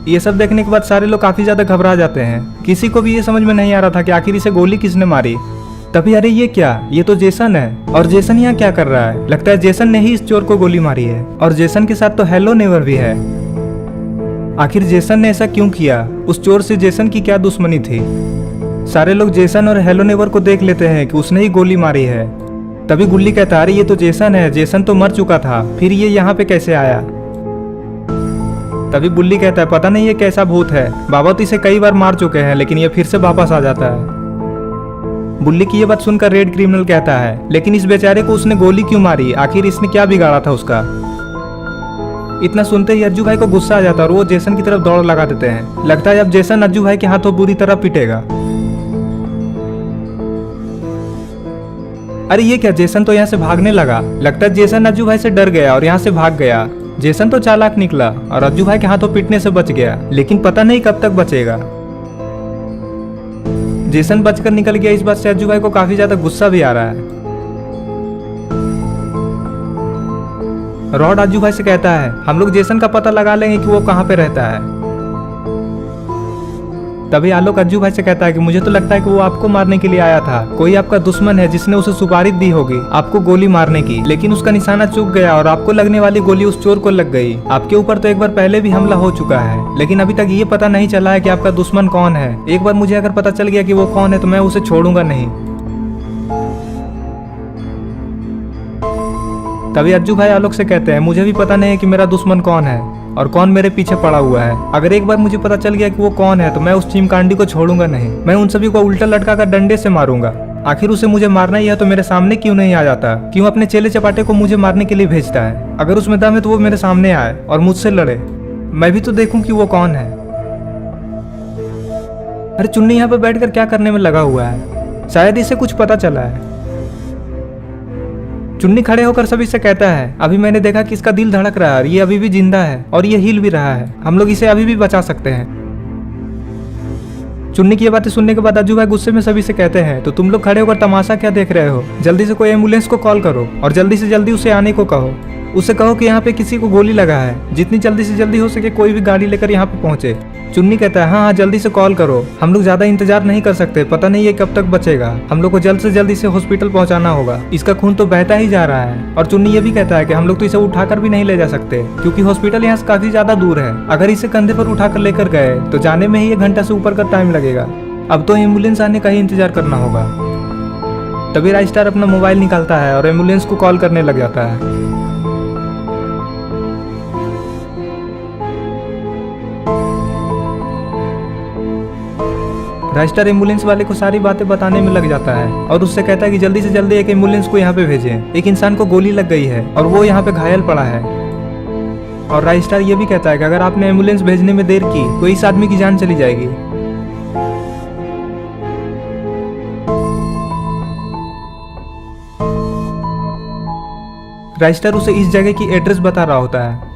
ये सब देखने के बाद सारे लोग काफी ज्यादा घबरा जाते हैं, किसी को भी ये समझ में नहीं आ रहा था कि आखिर इसे गोली किसने मारी। तभी, अरे ये क्या, ये तो जेसन है, और जेसन यहाँ क्या कर रहा है, लगता है जेसन ने ही इस चोर को गोली मारी है, और जेसन के साथ तो हेलो नेवर भी है। आखिर जेसन ने ऐसा क्यों किया, उस चोर से जेसन की क्या दुश्मनी थी। सारे लोग जेसन और हेलो नेवर को देख लेते हैं कि उसने ही गोली मारी है। तभी गुल्ली कहता है, अरे ये तो जेसन है, जेसन तो मर चुका था, फिर ये यहाँ पे कैसे आया। तभी बुल्ली कहता है, पता नहीं ये कैसा भूत है, बाबा तो इसे कई बार मार चुके हैं, लेकिन ये फिर से वापस आ जाता है। बुल्ली की ये बात सुनकर रेड क्रिमिनल कहता है, लेकिन इस बेचारे को उसने गोली क्यों मारी, आखिर इसने क्या बिगाड़ा था उसका। इतना सुनते ही अज्जू भाई को गुस्सा आ जाता है और वो जेसन की तरफ दौड़ लगा देते हैं। लगता है अब जेसन अज्जू भाई के हाथों बुरी तरह पिटेगा। अरे ये क्या, जेसन तो यहाँ से भागने लगा, लगता है जेसन अज्जू भाई से डर गया और यहाँ से भाग गया। जेसन तो चालाक निकला और अज्जू भाई के हाथों पिटने से बच गया, लेकिन पता नहीं कब तक बचेगा। जेसन बचकर निकल गया, इस बात से अज्जू भाई को काफी ज्यादा गुस्सा भी आ रहा है। रॉड अज्जू भाई से कहता है, हम लोग जेसन का पता लगा लेंगे कि वो कहाँ पे रहता है। तभी आलोक अज्जू भाई से कहता है कि मुझे तो लगता है कि वो आपको मारने के लिए आया था, कोई आपका दुश्मन है जिसने उसे सुपारी दी होगी आपको गोली मारने की, लेकिन उसका निशाना चूक गया और आपको लगने वाली गोली उस चोर को लग गई। आपके ऊपर तो एक बार पहले भी हमला हो चुका है, लेकिन अभी तक ये पता नहीं चला है कि आपका दुश्मन कौन है। एक बार मुझे अगर पता चल गया कि वो कौन है तो मैं उसे छोड़ूंगा नहीं। तभी अज्जू भाई आलोक से कहते हैं, मुझे भी पता नहीं है कि मेरा दुश्मन कौन है और कौन मेरे पीछे पड़ा हुआ है। अगर एक बार मुझे पता चल गया कि वो कौन है तो मैं उस चीमकांडी को छोड़ूंगा नहीं, मैं उन सभी को उल्टा लटका कर डंडे से मारूंगा। आखिर उसे मुझे मारना ही है तो मेरे सामने क्यों नहीं आ जाता, क्यों अपने चेले चपाटे को मुझे मारने के लिए भेजता है। अगर उसमें दम है तो वो मेरे सामने आए और मुझसे लड़े, मैं भी तो देखूं कि वो कौन है। अरे चुन्नी यहाँ पर बैठकर क्या करने में लगा हुआ है, शायद इसे कुछ पता चला है। चुन्नी खड़े होकर सभी से कहता है, अभी मैंने देखा कि इसका दिल धड़क रहा है, ये अभी भी जिंदा है और ये हिल भी रहा है, हम लोग इसे अभी भी बचा सकते हैं। चुन्नी की ये बातें सुनने के बाद अज्जू भाई गुस्से में सभी से कहते हैं, तो तुम लोग खड़े होकर तमाशा क्या देख रहे हो, जल्दी से कोई एम्बुलेंस को कॉल करो और जल्दी से जल्दी उसे आने को कहो। उसे कहो कि यहाँ पे किसी को गोली लगा है, जितनी जल्दी से जल्दी हो सके कोई भी गाड़ी लेकर यहाँ पे पहुंचे। चुन्नी कहता है, हाँ जल्दी से कॉल करो, हम लोग ज्यादा इंतजार नहीं कर सकते, पता नहीं ये कब तक बचेगा, हम लोग को जल्द से जल्द इसे हॉस्पिटल पहुंचाना होगा, इसका खून तो बहता ही जा रहा है। और चुन्नी ये भी कहता है कि हम लोग तो इसे उठाकर भी नहीं ले जा सकते, क्योंकि हॉस्पिटल यहाँ से काफी ज्यादा दूर है, अगर इसे कंधे पर उठाकर लेकर गए तो जाने में ही 1 घंटा से ऊपर का टाइम लगेगा, अब तो एम्बुलेंस आने का ही इंतजार करना होगा। तभी राइस्टार अपना मोबाइल निकालता है और एम्बुलेंस को कॉल करने लग जाता है। राइस्टर एम्बुलेंस वाले को सारी बातें बताने में लग जाता है और उससे कहता है कि जल्दी से जल्दी एक एम्बुलेंस को यहाँ पे भेजें। एक इंसान को गोली लग गई है और वो यहाँ पे घायल पड़ा है। और राइस्टर ये भी कहता है कि अगर आपने एम्बुलेंस भेजने में देर की तो इस आदमी की जान चली जाएगी। राइस्टर उसे इस जगह की एड्रेस बता रहा होता है।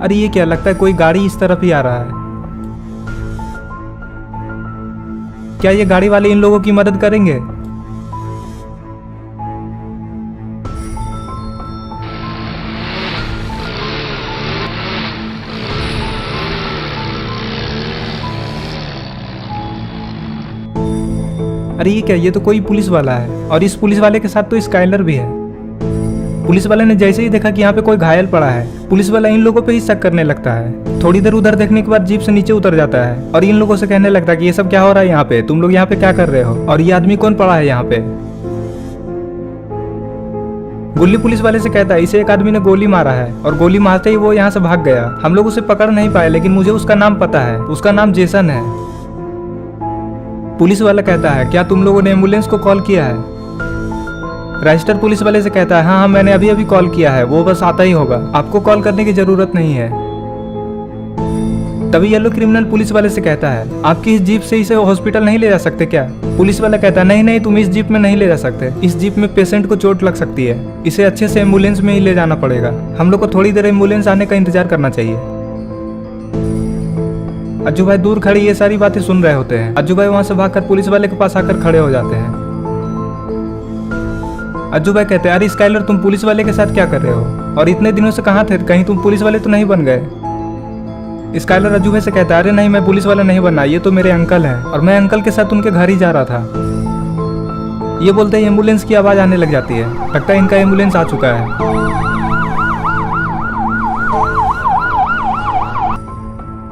अरे ये क्या, लगता है कोई गाड़ी इस तरफ ही आ रहा है। क्या ये गाड़ी वाले इन लोगों की मदद करेंगे? अरे ये क्या, ये तो कोई पुलिस वाला है और इस पुलिस वाले के साथ तो स्काइलर भी है। पुलिस वाले ने जैसे ही देखा कि यहाँ पे कोई घायल पड़ा है, पुलिस वाला इन लोगों पे ही शक करने लगता है। थोड़ी देर उधर देखने के बाद जीप से नीचे उतर जाता है और इन लोगों से कहने लगता है कि ये सब क्या हो रहा है यहाँ पे, तुम लोग यहाँ पे क्या कर रहे हो और ये आदमी कौन पड़ा है यहाँ पे। गुल्ली पुलिस वाले से कहता है इसे एक आदमी ने गोली मारा है और गोली मारते ही वो यहाँ से भाग गया। हम लोग उसे पकड़ नहीं पाए लेकिन मुझे उसका नाम पता है, उसका नाम जेसन है। पुलिस वाला कहता है क्या तुम लोगों ने एम्बुलेंस को कॉल किया है? राइस्टर पुलिस वाले से कहता है हाँ मैंने अभी अभी कॉल किया है, वो बस आता ही होगा, आपको कॉल करने की जरूरत नहीं है। तभी येलो क्रिमिनल पुलिस वाले से कहता है आपकी इस जीप से इसे हॉस्पिटल नहीं ले जा सकते क्या? पुलिस वाला कहता है नहीं नहीं, तुम इस जीप में नहीं ले जा सकते, इस जीप में पेशेंट को चोट लग सकती है, इसे अच्छे से एम्बुलेंस में ही ले जाना पड़ेगा, हम लोग को थोड़ी देर एम्बुलेंस आने का इंतजार करना चाहिए। अज्जू भाई दूर खड़े ये सारी बातें सुन रहे होते हैं। अज्जू भाई वहां से भागकर पुलिस वाले के पास आकर खड़े हो जाते हैं। अज्जू भाई कहते हैं अरे स्काइलर तुम पुलिस वाले के साथ क्या कर रहे हो और इतने दिनों से कहाँ थे, कहीं तुम पुलिस वाले तो नहीं बन गए? स्काइलर अज्जू भाई से कहता है अरे नहीं मैं पुलिस वाला नहीं बनना, ये तो मेरे अंकल हैं और मैं अंकल के साथ उनके घर ही जा रहा था। ये बोलते ही एम्बुलेंस की आवाज आने लग जाती है, लगता है इनका एम्बुलेंस आ चुका है।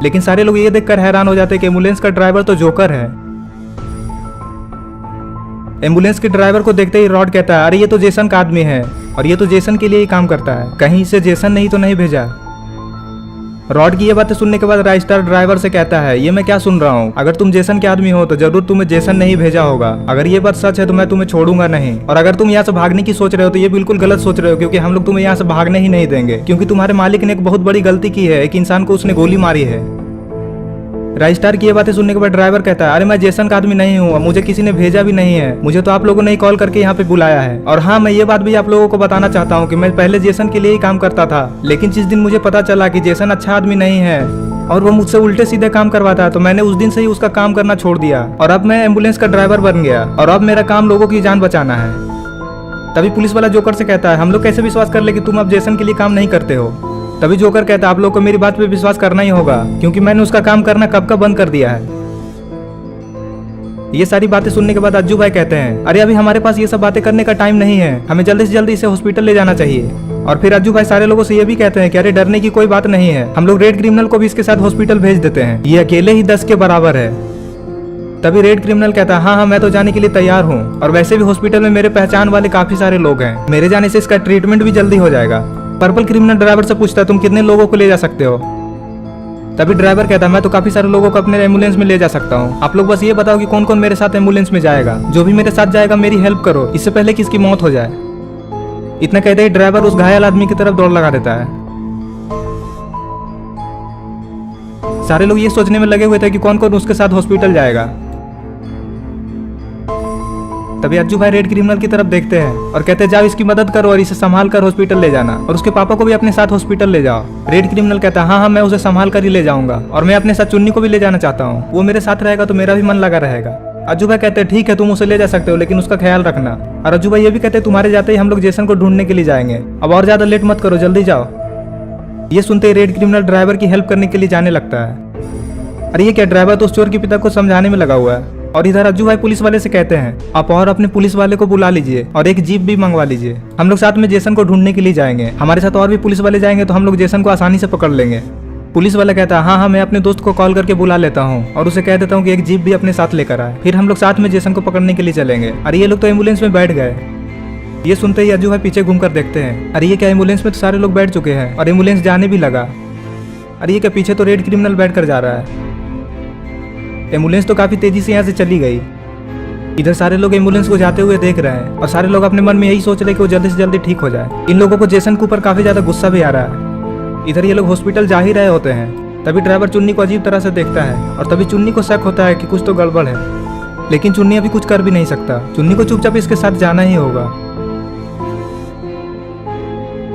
लेकिन सारे लोग ये देखकर हैरान हो जाते हैं कि एम्बुलेंस का ड्राइवर तो जोकर है। एम्बुलेंस के ड्राइवर को देखते ही रॉड कहता है अरे ये तो जेसन का आदमी है और ये तो जेसन के लिए ही काम करता है, कहीं इसे जेसन नहीं तो नहीं भेजा। रॉड की ये बातें सुनने के बाद राइस्टर ड्राइवर से कहता है ये मैं क्या सुन रहा हूँ, अगर तुम जेसन के आदमी हो तो जरूर तुम्हें जेसन नहीं भेजा होगा, अगर ये बात सच है तो मैं तुम्हें छोड़ूंगा नहीं, और अगर तुम यहाँ से भागने की सोच रहे हो तो ये बिल्कुल गलत सोच रहे हो, क्योंकि हम लोग तुम्हें यहाँ से भागने ही नहीं देंगे, क्योंकि तुम्हारे मालिक ने एक बहुत बड़ी गलती की है, एक इंसान को उसने गोली मारी है। राइस्टार की ये बातें सुनने के बाद ड्राइवर कहता है अरे मैं जेसन का आदमी नहीं हूँ, मुझे किसी ने भेजा भी नहीं है, मुझे तो आप लोगों ने ही कॉल करके यहाँ पे बुलाया है। और हाँ मैं ये बात भी आप लोगों को बताना चाहता हूँ कि मैं पहले जेसन के लिए ही काम करता था, लेकिन जिस दिन मुझे पता चला कि जेसन अच्छा आदमी नहीं है और वो मुझसे उल्टे सीधे काम करवाता है तो मैंने उस दिन से ही उसका काम करना छोड़ दिया और अब मैं एम्बुलेंस का ड्राइवर बन गया और अब मेरा काम लोगों की जान बचाना है। तभी पुलिस वाला जोकर से कहता है हम लोग कैसे विश्वास कर ले कि तुम अब जेसन के लिए काम नहीं करते हो। तभी जोकर कहता है आप लोग को मेरी बात पे विश्वास करना ही होगा, क्योंकि मैंने उसका काम करना कब का बंद कर दिया है। ये सारी बातें सुनने के बाद अज्जू भाई कहते हैं अरे अभी हमारे पास ये सब बातें करने का टाइम नहीं है, हमें जल्दी से जल्दी इसे हॉस्पिटल ले जाना चाहिए। और फिर अज्जू भाई सारे लोगों से ये भी कहते हैं कि अरे डरने की कोई बात नहीं है, हम लोग रेड क्रिमिनल को भी इसके साथ हॉस्पिटल भेज देते हैं, ये अकेले ही 10 के बराबर है। तभी रेड क्रिमिनल कहता है हाँ मैं तो जाने के लिए तैयार हूँ, और वैसे भी हॉस्पिटल में मेरे पहचान वाले काफी सारे लोग हैं, मेरे जाने से इसका ट्रीटमेंट भी जल्दी हो जाएगा। पर्पल क्रिमिनल ड्राइवर से पूछता है तुम कितने लोगों को ले जा सकते हो? तभी ड्राइवर कहता है मैं तो काफी सारे लोगों को अपने एम्बुलेंस में ले जा सकता हूँ, आप लोग बस ये बताओ कि कौन कौन मेरे साथ एम्बुलेंस में जाएगा, जो भी मेरे साथ जाएगा मेरी हेल्प करो, इससे पहले कि इसकी मौत हो जाए। इतना कहते ही ड्राइवर उस घायल आदमी की तरफ दौड़ लगा देता है। सारे लोग ये सोचने में लगे हुए थे कि कौन कौन उसके साथ हॉस्पिटल जाएगा। तभी अज्जू भाई रेड क्रिमिनल की तरफ देखते हैं और कहते हैं जाओ इसकी मदद करो और इसे संभाल कर हॉस्पिटल ले जाना, और उसके पापा को भी अपने साथ हॉस्पिटल ले जाओ। रेड क्रिमिनल कहता है हाँ मैं उसे संभाल कर ही ले जाऊंगा, और मैं अपने साथ चुन्नी को भी ले जाना चाहता हूँ, वो मेरे साथ रहेगा तो मेरा भी मन लगा रहेगा। अज्जू भाई कहते हैं ठीक है तुम उसे ले जा सकते हो, लेकिन उसका ख्याल रखना। और अज्जू भाई ये भी कहते हैं तुम्हारे जाते ही हम लोग जेसन को ढूंढने के लिए जाएंगे, अब और ज्यादा लेट मत करो, जल्दी जाओ। ये सुनते ही रेड क्रिमिनल ड्राइवर की हेल्प करने के लिए जाने लगता है। अरे ये क्या, ड्राइवर तो उस चोर के पिता को समझाने में लगा हुआ है। और इधर अज्जू भाई पुलिस वाले से कहते हैं आप और अपने पुलिस वाले को बुला लीजिए और एक जीप भी मंगवा लीजिए, हम लोग साथ में जेसन को ढूंढने के लिए जाएंगे, हमारे साथ और भी पुलिस वाले जाएंगे तो हम लोग जेसन को आसानी से पकड़ लेंगे। पुलिस वाला कहता है हाँ हाँ मैं अपने दोस्त को कॉल करके बुला लेता हूँ और उसे कह देता हूँ कि एक जीप भी अपने साथ लेकर आए, फिर हम लोग साथ में जेसन को पकड़ने के लिए चलेंगे। अरे ये लोग तो एम्बुलेंस में बैठ गए। ये सुनते ही अज्जू भाई पीछे घूम कर देखते हैं, अरे ये क्या एम्बुलेंस में तो सारे लोग बैठ चुके हैं और एम्बुलेंस जाने भी लगा। अरे ये क्या पीछे तो रेड क्रिमिनल बैठ कर जा रहा है। एम्बुलेंस तो काफी तेजी से यहाँ से चली गई। इधर सारे लोग एम्बुलेंस को जाते हुए देख रहे हैं और सारे लोग अपने मन में यही सोच रहे हैं कि वो जल्दी से जल्दी ठीक हो जाए। इन लोगों को जेसन के ऊपर काफी ज्यादा गुस्सा भी आ रहा है। इधर ये लोग हॉस्पिटल जा ही रहे होते हैं, तभी ड्राइवर चुन्नी को अजीब तरह से देखता है और तभी चुन्नी को शक होता है कि कुछ तो गड़बड़ है, लेकिन चुन्नी अभी कुछ कर भी नहीं सकता। चुन्नी को चुपचाप इसके साथ जाना ही होगा।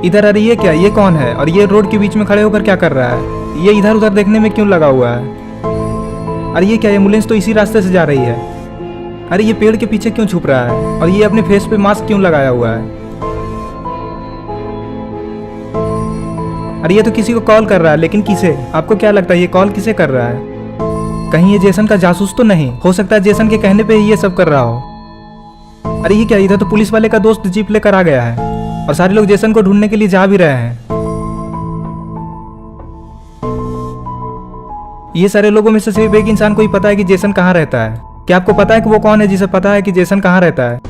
इधर अरे ये क्या, ये कौन है और ये रोड के बीच में खड़े होकर क्या कर रहा है? ये इधर उधर देखने में क्यों लगा हुआ है? अरे ये क्या, एम्बुलेंस तो इसी रास्ते से जा रही है। अरे ये पेड़ के पीछे क्यों छुप रहा है और ये अपने फेस पे मास्क क्यों लगाया हुआ है? अरे ये तो किसी को कॉल कर रहा है, लेकिन किसे? आपको क्या लगता है ये कॉल किसे कर रहा है? कहीं ये जेसन का जासूस तो नहीं? हो सकता है जेसन के कहने पे ही ये सब कर रहा हो। अरे ये क्या, इधर तो पुलिस वाले का दोस्त जीप लेकर आ गया है और सारे लोग जेसन को ढूंढने के लिए जा भी रहे हैं। ये सारे लोगों में से सिर्फ एक इंसान को ही पता है कि जेसन कहाँ रहता है। क्या आपको पता है कि वो कौन है जिसे पता है कि जेसन कहाँ रहता है?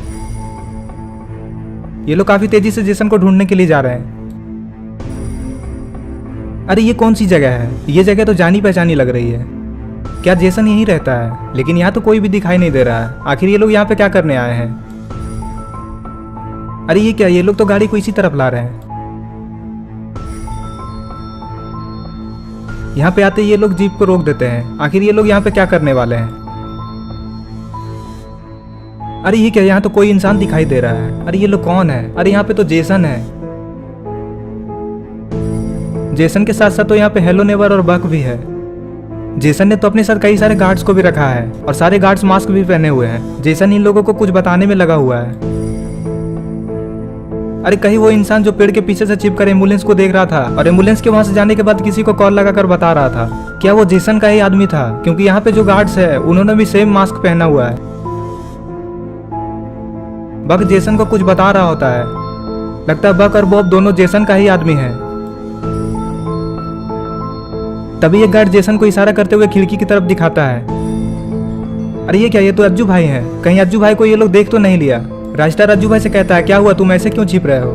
ये लोग काफी तेजी से जेसन को ढूंढने के लिए जा रहे हैं। अरे ये कौन सी जगह है? ये जगह तो जानी पहचानी लग रही है। क्या जेसन यहीं रहता है? लेकिन यहाँ तो कोई भी दिखाई नहीं दे रहा है। आखिर ये लोग यहाँ पे क्या करने आए हैं? अरे ये क्या, ये लोग तो गाड़ी को इसी तरफ ला रहे हैं। यहाँ पे आते ये लोग जीप को रोक देते हैं। आखिर ये लोग यहाँ पे क्या करने वाले हैं? अरे ये क्या, यहाँ तो कोई इंसान दिखाई दे रहा है। अरे ये लोग कौन है? अरे यहाँ पे तो जेसन है। जेसन के साथ साथ तो यहाँ पे हेलो नेवर और बक भी है। जेसन ने तो अपने साथ कई सारे गार्ड्स को भी रखा है और सारे गार्ड्स मास्क भी पहने हुए हैं। जेसन इन लोगों को कुछ बताने में लगा हुआ है। अरे कहीं वो इंसान जो पेड़ के पीछे से छिपकर एम्बुलेंस को देख रहा था और एम्बुलेंस के वहां से जाने के बाद किसी को कॉल लगाकर बता रहा था, क्या वो जेसन का ही आदमी था? क्योंकि यहाँ पे जो गार्ड्स है उन्होंने भी सेम मास्क पहना हुआ है। बक जेसन को कुछ बता रहा होता है। लगता है बक और बॉब दोनों जेसन का ही आदमी है। तभी एक गार्ड जेसन को इशारा करते हुए खिड़की की तरफ दिखाता है। अरे ये क्या, ये तो अज्जू भाई हैं। कहीं अज्जू भाई को ये लोग देख तो नहीं लिया? राजस्टार अज्जू भाई से कहता है क्या हुआ, तुम ऐसे क्यों छिप रहे हो?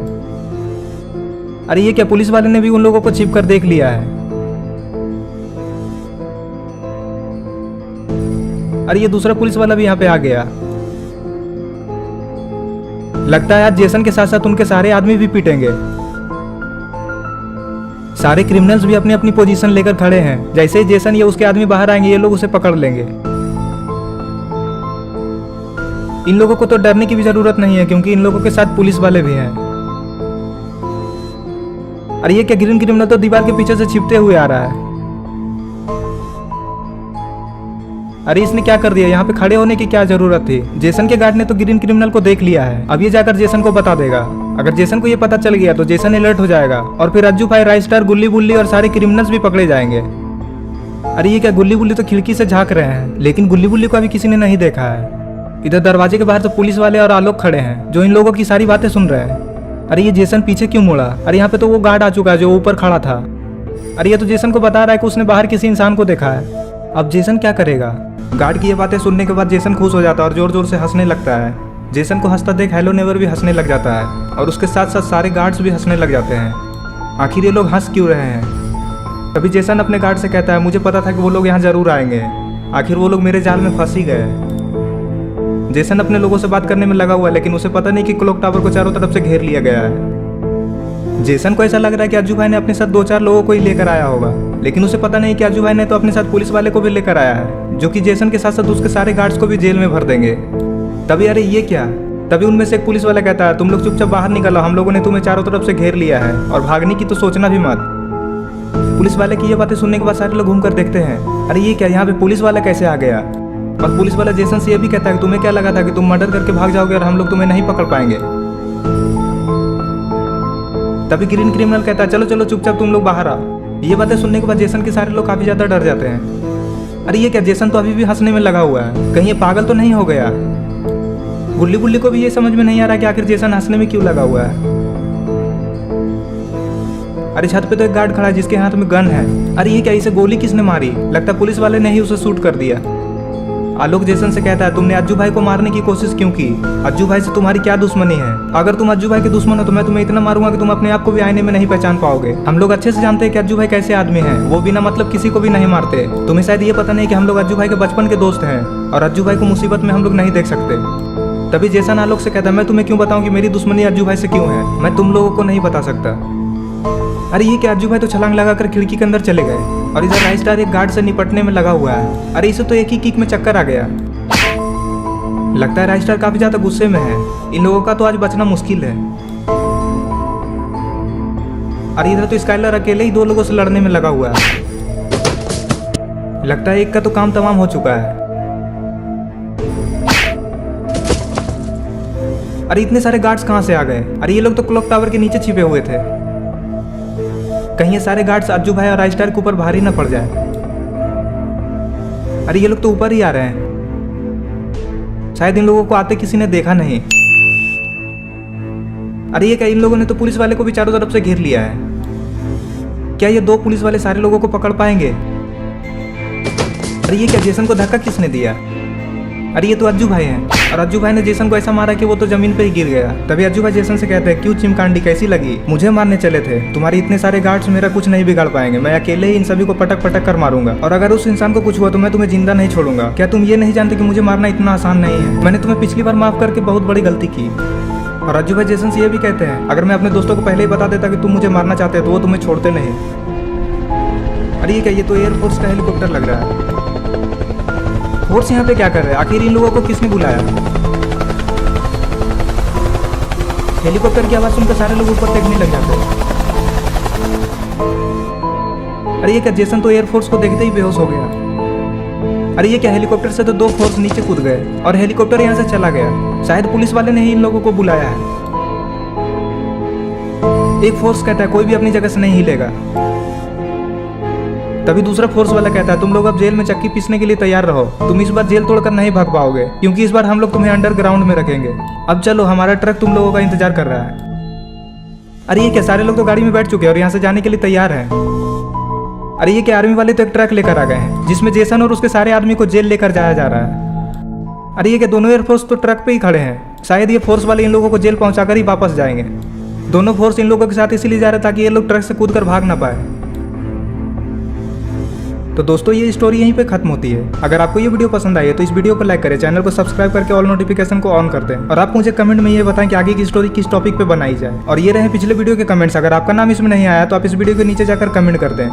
अरे ये क्या, पुलिस वाले ने भी उन लोगों को छिप कर देख लिया है। अरे ये दूसरा पुलिस वाला भी यहाँ पे आ गया। लगता है आज जेसन के साथ साथ उनके सारे आदमी भी पीटेंगे। सारे क्रिमिनल्स भी अपनी अपनी पोजीशन लेकर खड़े हैं। जैसे ही जेसन या उसके आदमी बाहर आएंगे ये लोग उसे पकड़ लेंगे। इन लोगों को तो डरने की भी जरूरत नहीं है क्योंकि इन लोगों के साथ पुलिस वाले भी हैं। अरे ये क्या, ग्रीन क्रिमिनल तो दीवार के पीछे से छिपते हुए आ रहा है। अरे इसने क्या कर दिया? यहाँ पे खड़े होने की क्या जरूरत थी? जेसन के गार्ड ने तो ग्रीन क्रिमिनल को देख लिया है। अब ये जाकर जेसन को बता देगा। अगर जेसन को ये पता चल गया तो जेसन अलर्ट हो जाएगा और फिर अज्जू भाई, राजस्टार, गुल्ली बुल्ली और सारे क्रिमिनल्स भी पकड़े जाएंगे। अरे ये क्या, गुल्ली बुल्ली तो खिड़की से झांक रहे हैं, लेकिन गुल्ली बुल्ली को अभी किसी ने नहीं देखा है। इधर दरवाजे के बाहर तो पुलिस वाले और आलोक खड़े हैं जो इन लोगों की सारी बातें सुन रहे हैं। अरे ये जेसन पीछे क्यों मुड़ा? अरे यहाँ पे तो वो गार्ड आ चुका है जो ऊपर खड़ा था। अरे ये तो जेसन को बता रहा है कि उसने बाहर किसी इंसान को देखा है। अब जेसन क्या करेगा? गार्ड की ये बातें सुनने के बाद जेसन खुश हो जाता है और जोर जोर से हंसने लगता है। जेसन को हंसता देख हेलो नेवर भी हंसने लग जाता है और उसके साथ साथ सारे गार्ड्स भी हंसने लग जाते हैं। आखिर ये लोग हंस क्यों रहे हैं? तभी जेसन अपने गार्ड से कहता है, मुझे पता था कि वो लोग यहाँ जरूर आएंगे। आखिर वो लोग मेरे जाल में फंस ही गए। जेसन अपने लोगों से बात करने में लगा हुआ है, लेकिन उसे पता नहीं कि क्लॉक टावर को चारों तरफ से घेर लिया गया है। जेसन को ऐसा लग रहा है कि अज्जू भाई ने अपने साथ 2-4 लोगों को ही लेकर आया होगा, लेकिन उसे पता नहीं कि अज्जू भाई ने तो अपने साथ पुलिस वाले को भी लेकर आया है, जो कि जेसन के साथ साथ उसके सारे गार्ड्स को भी जेल में भर देंगे। तभी अरे ये क्या, तभी उनमें से एक पुलिस वाला कहता है, तुम लोग चुपचाप बाहर निकलो, हम लोगों ने तुम्हें चारों तरफ से घेर लिया है और भागने की तो सोचना भी मत। पुलिस वाले की ये बातें सुनने के बाद सारे लोग घूमकर देखते हैं। अरे ये क्या, यहाँ पे पुलिस वाला कैसे आ गया? और पुलिस वाला जेसन से ये भी कहता है कि तुम्हें क्या लगा था कि तुम मर्डर करके भाग जाओगे और हम लोग तुम्हें नहीं पकड़ पाएंगे? तभी ग्रीन क्रिमिनल कहता है, चलो चलो चुपचाप तुम लोग बाहर आओ। ये बातें सुनने के बाद जेसन के सारे लोग काफी ज्यादा डर जाते हैं। अरे ये क्या, जेसन तो अभी भी हंसने में लगा हुआ है, कहीं ये पागल तो नहीं हो गया? गुल्ली बुल्ली को भी ये समझ में नहीं आ रहा कि आखिर जेसन हंसने में क्यों लगा हुआ है। अरे छत पे तो एक गार्ड खड़ा है जिसके हाथ में गन है। अरे ये क्या, इसे गोली किसने मारी? लगता है पुलिस वाले ने ही उसे शूट कर दिया। आलोक जेसन से कहता है तुमने अज्जू भाई को मारने की कोशिश क्यों की? अज्जू भाई से तुम्हारी क्या दुश्मनी है? अगर तुम अज्जू भाई के दुश्मन हो तो मैं तुम्हें इतना मारूंगा कि तुम अपने आप को भी आईने में नहीं पहचान पाओगे। हम लोग अच्छे से जानते हैं कि अज्जू भाई कैसे आदमी हैं। वो बिना मतलब किसी को भी नहीं मारते। तुम्हें शायद ये पता नहीं कि हम लोग अज्जू भाई के बचपन के दोस्त हैं और अज्जू भाई को मुसीबत में हम लोग नहीं देख सकते। तभी जेसन आलोक से कहता है मैं तुम्हें क्यों बताऊं कि मेरी दुश्मनी अज्जू भाई से क्यों है? मैं तुम लोगों को नहीं बता सकता। अरे ये क्या, अज्जू भाई तो छलांग लगाकर खिड़की के अंदर चले गए और इधर राइस्टार एक गार्ड से निपटने में लगा हुआ है। अरे इसे तो एक ही किक में चक्कर आ गया। लगता है राइस्टार काफी ज्यादा गुस्से में है। इन लोगों का तो आज बचना मुश्किल है। अरे इधर तो स्काइलर अकेले ही 2 लोगों से लड़ने में लगा हुआ है। लगता है एक का तो काम तमाम हो चुका है। अरे इतने सारे गार्ड्स कहां से आ गए? अरे ये लोग तो क्लॉक टावर के नीचे छिपे हुए थे। कहीं ये सारे गार्ड्स अज्जू भाई और राइस्टार के ऊपर भारी न पड़ जाए। अरे ये लोग तो ऊपर ही आ रहे हैं। शायद इन लोगों को आते किसी ने देखा नहीं। अरे ये क्या, इन लोगों ने तो पुलिस वाले को भी चारों तरफ से घेर लिया है। क्या ये 2 पुलिस वाले सारे लोगों को पकड़ पाएंगे? अरे ये क्या, जेसन को धक्का किसने दिया? अरे ये तो अज्जू भाई हैं और अज्जू भाई ने जेसन को ऐसा मारा कि वो तो जमीन पे ही गिर गया। तभी अज्जू भाई जेसन से कहते हैं क्यों चिमकांडी, कैसी लगी? मुझे मारने चले थे, तुम्हारे इतने सारे गार्ड्स मेरा कुछ नहीं बिगाड़ पाएंगे। मैं अकेले ही इन सभी को पटक पटक कर मारूंगा और अगर उस इंसान को कुछ हुआ तो मैं तुम्हें जिंदा नहीं छोड़ूंगा। क्या तुम ये नहीं जानते कि मुझे मारना इतना आसान नहीं है? मैंने तुम्हें पिछली बार माफ करके बहुत बड़ी गलती की। और अज्जू भाई जेसन से ये भी कहते हैं अगर मैं अपने दोस्तों को पहले ही बता देता कि तुम मुझे मारना चाहते हो तो वो तुम्हें छोड़ते नहीं। अरे ये क्या, ये तो एयरफोर्स का हेलीकॉप्टर लग रहा है। फोर्स यहाँ पे क्या कर रहे हैं? आखिर इन लोगों को किसने बुलाया? हेलीकॉप्टर की आवाज सुनकर सारे लोग ऊपर देखने लग जाते हैं। अरे ये क्या, जेसन तो एयरफोर्स को देखते ही बेहोश हो गया। अरे ये क्या, हेलीकॉप्टर से तो 2 फोर्स नीचे कूद गए और हेलीकॉप्टर यहाँ से चला गया। शायद पुलिस वाले ने ही इन लोगों को बुलाया है। एक फोर्स कहता है कोई भी अपनी जगह से नहीं हिलेगा। तभी दूसरा फोर्स वाला कहता है तुम लोग अब जेल में चक्की पीसने के लिए तैयार रहो। तुम इस बार जेल तोड़कर नहीं भाग पाओगे क्योंकि इस बार हम लोग तुम्हें अंडरग्राउंड में रखेंगे। अब चलो, हमारा ट्रक तुम लोगों का इंतजार कर रहा है। अरे ये क्या, सारे लोग तो गाड़ी में बैठ चुके हैं और यहाँ से जाने के लिए तैयार हैं। अरे ये क्या, आर्मी वाले तो एक ट्रक लेकर आ गए हैं जिसमें जेसन और उसके सारे आदमी को जेल लेकर जाया जा रहा है। अरे ये क्या, दोनों एयरफोर्स तो ट्रक पे ही खड़े हैं। शायद ये फोर्स वाले इन लोगों को जेल पहुंचाकर ही वापस जाएंगे। दोनों फोर्स इन लोगों के साथ इसीलिए जा रहे ताकि ये लोग ट्रक से कूद कर भाग ना पाए। तो दोस्तों ये स्टोरी यहीं पे खत्म होती है। अगर आपको ये वीडियो पसंद आई है तो इस वीडियो को लाइक करें, चैनल को सब्सक्राइब करके ऑल नोटिफिकेशन को ऑन कर दें और आप मुझे कमेंट में ये बताएं कि आगे की स्टोरी किस टॉपिक पे बनाई जाए। और ये रहे पिछले वीडियो के कमेंट्स। अगर आपका नाम इसमें नहीं आया तो आप इस वीडियो के नीचे जाकर कमेंट कर दें।